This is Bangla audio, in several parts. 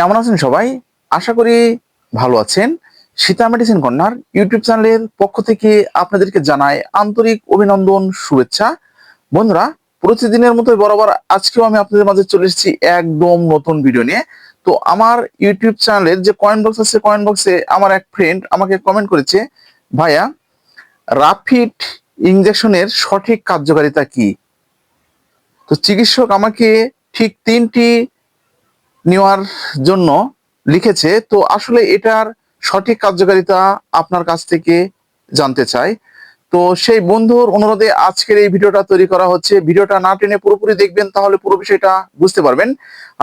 কেমন আছেন সবাই? আশা করি ভালো আছেন। সীতা মেডিসিন কর্নার ইউটিউব চ্যানেলের পক্ষ থেকে আপনাদেরকে জানাই আন্তরিক অভিনন্দন, শুভেচ্ছা। বন্ধুরা, প্রতিদিনের মতোই বরাবর আজকেও আমি আপনাদের মাঝে চলে এসেছি একদম নতুন ভিডিও নিয়ে। তো আমার ইউটিউব চ্যানেলের যে কয়েন বক্স আছে, কয়েন বক্সে আমার এক ফ্রেন্ড আমাকে কমেন্ট করেছে, ভাইয়া রাপিড ইনজেকশনের সঠিক কার্যকারিতা কি? তো চিকিৎসক আমাকে ঠিক 3টি নেওয়ার জন্য লিখেছে। তো আসলে এটার সঠিক কার্যকারিতা আপনার কাছ থেকে জানতে চাই। তো সেই বন্ধুর অনুরোধে আজকের এই ভিডিওটা তৈরি করা হচ্ছে। ভিডিওটা না টেনে পুরোপুরি দেখবেন, তাহলে পুরো বিষয়টা বুঝতে পারবেন।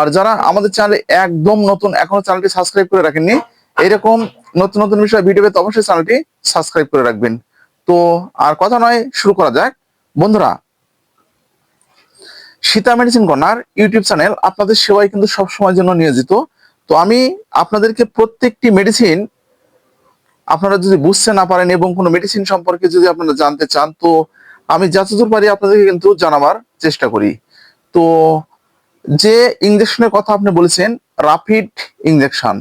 আর যারা আমাদের চ্যানেলে একদম নতুন, এখনো চ্যানেলটি সাবস্ক্রাইব করে রাখেননি, এরকম নতুন নতুন বিষয় ভিডিও পেতে অবশ্যই চ্যানেলটি সাবস্ক্রাইব করে রাখবেন। তো আর কথা নয়, শুরু করা যাক। বন্ধুরা, Sita medicine corner YouTube channel আপনাদের সেবায় কিন্তু সব সময়ের জন্য নিয়োজিত। তো আমি আপনাদেরকে প্রত্যেকটি মেডিসিন আপনারা যদি বুঝতে না পারেন এবং কোনো মেডিসিন সম্পর্কে যদি আপনারা জানতে চান, তো আমি যতদূর পারি আপনাদেরকে কিন্তু জানাবার চেষ্টা করি। তো যে ইনজেকশনের কথা আপনি বলেছেন, রাপিড ইনজেকশন,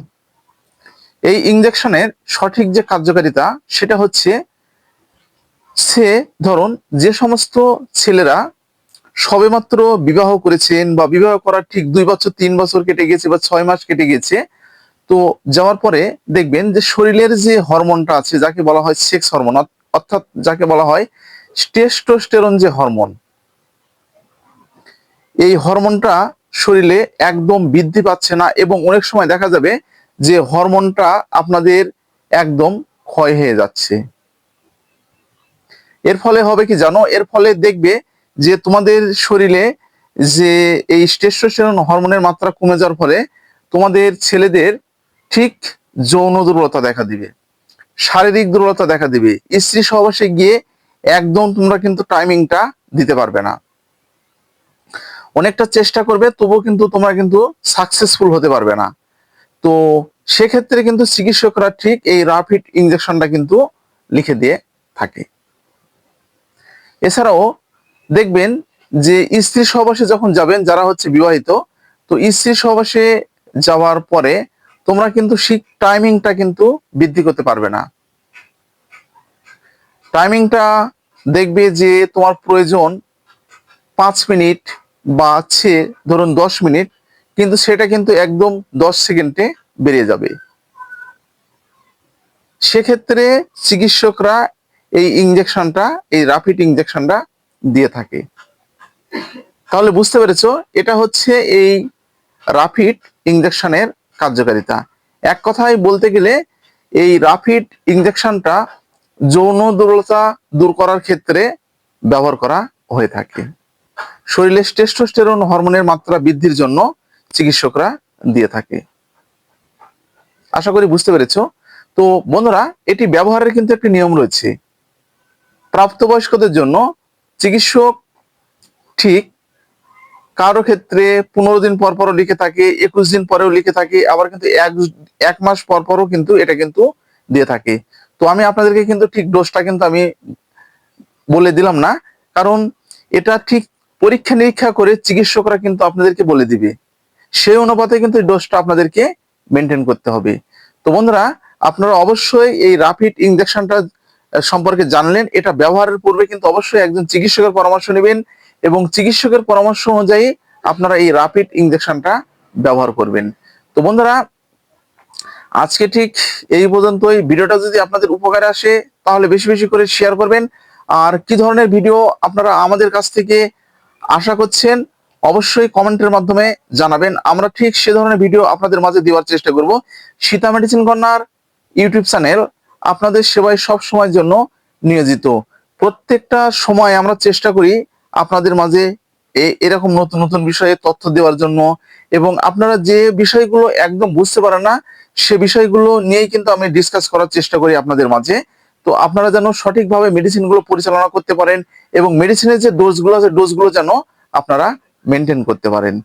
এই ইনজেকশনের সঠিক যে কার্যকারিতা সেটা হচ্ছে, ধরুন যে সমস্ত ছেলেরা সবেমাত্র বিবাহ করেছেন বা বিবাহ করার ঠিক 2 বছর 3 বছর কেটে গেছে বা 6 মাস কেটে গেছে, তো যাওয়ার পরে দেখবেন যে শরীরের যে হরমোনটা আছে, যাকে বলা হয় সেক্স হরমোন, অর্থাৎ যাকে বলা হয় টেস্টোস্টেরন যে হরমোন, এই হরমোনটা শরীরে একদম বৃদ্ধি পাচ্ছে না এবং অনেক সময় দেখা যাবে যে হরমোনটা আপনাদের একদম ক্ষয় হয়ে যাচ্ছে। এর ফলে হবে কি জানো? এর ফলে দেখবে যে তোমাদের শরীরে যে এই টেস্টোস্টেরন হরমোনের মাত্রা কমে যাওয়ার ফলে তোমাদের ছেলেদের ঠিক যৌন দুর্বলতা দেখা দিবে, শারীরিক দুর্বলতা দেখা দিবে। স্ত্রী সহবাসে গিয়ে একদম তোমরা কিন্তু টাইমিংটা দিতে পারবে না। অনেকটা চেষ্টা করবে, তবুও কিন্তু তোমরা কিন্তু সাকসেসফুল হতে পারবে না। তো সেক্ষেত্রে কিন্তু চিকিৎসকরা ঠিক এই রাপিড ইনজেকশনটা কিন্তু লিখে দিয়ে থাকে। এছাড়াও দেখবেন যে স্ত্রী সহবাসে যখন যাবেন, যারা হচ্ছে বিবাহিত, তো স্ত্রী সহবাসে যাওয়ার পরে তোমরা কিন্তু ঠিক টাইমিংটা কিন্তু বৃদ্ধি করতে পারবে না। টাইমিংটা দেখবে যে তোমার প্রয়োজন 5 মিনিট বা ধরুন 10 মিনিট, কিন্তু সেটা কিন্তু একদম 10 সেকেন্ডে বেরিয়ে যাবে। সেক্ষেত্রে চিকিৎসকরা এই ইনজেকশনটা, এই রাপিড ইনজেকশনটা দিয়ে থাকে। তাহলে বুঝতে পেরেছো, এটা হচ্ছে এই রাপিড ইনজেকশনের কার্যকারিতা। এক কথায় বলতে গেলে এই রাপিড ইনজেকশনটা যৌন দুর্বলতা দূর করার ক্ষেত্রে ব্যবহার করা হয়ে থাকে। শরীরে টেস্টোস্টেরন হরমোনের মাত্রা বৃদ্ধির জন্য চিকিৎসকরা দিয়ে থাকে। আশা করি বুঝতে পেরেছো। তো বন্ধুরা, এটি ব্যবহারের কিন্তু একটি নিয়ম রয়েছে। প্রাপ্তবয়স্কদের জন্য চিকিৎসক ঠিক কারো ক্ষেত্রে 15 দিন পর পরও লিখে থাকে, 21 দিন পরেও লিখে থাকে, আবার কিন্তু এক মাস পর পরও কিন্তু এটা কিন্তু দিয়ে থাকে। তো আমি আপনাদেরকে কিন্তু ঠিক ডোজটা কিন্তু আমি বলে দিলাম না, কারণ এটা ঠিক পরীক্ষা নিরীক্ষা করে চিকিৎসকরা কিন্তু আপনাদেরকে বলে দিবে। সেই অনুপাতে কিন্তু ডোজটা আপনাদেরকে মেনটেন করতে হবে। তো বন্ধুরা, আপনারা অবশ্যই এই রাপিড ইনজেকশনটা সম্পর্কে জানলেন। এটা ব্যবহারের পূর্বে কিন্তু অবশ্যই একজন চিকিৎসকের পরামর্শ নেবেন এবং চিকিৎসকের পরামর্শ অনুযায়ী আপনারা এই রাপিড ইনজেকশনটা ব্যবহার করবেন। তো বন্ধুরা, আজকে ঠিক এই পর্যন্তই। ভিডিওটা যদি আপনাদের উপকারে আসে তাহলে বেশি বেশি করে শেয়ার করবেন। আর কি ধরনের ভিডিও আপনারা আমাদের কাছ থেকে আশা করছেন অবশ্যই কমেন্টের মাধ্যমে জানাবেন। আমরা ঠিক সে ধরনের ভিডিও আপনাদের মাঝে দেওয়ার চেষ্টা করব। Sita medicine corner YouTube channel আপনাদের সেবায় সব সময়ের জন্য নিয়োজিত। প্রত্যেকটা সময় আমরা চেষ্টা করি আপনাদের মাঝে এরকম নতুন নতুন বিষয়ে তথ্য দেওয়ার জন্য, এবং আপনারা যে বিষয়গুলো একদম বুঝতে পারেন না সে বিষয়গুলো নিয়েই কিন্তু আমি ডিসকাস করার চেষ্টা করি আপনাদের মাঝে। তো আপনারা যেন সঠিকভাবে মেডিসিনগুলো পরিচালনা করতে পারেন এবং মেডিসিনের যে ডোজগুলো আছে, ডোজগুলো যেন আপনারা মেনটেন করতে পারেন।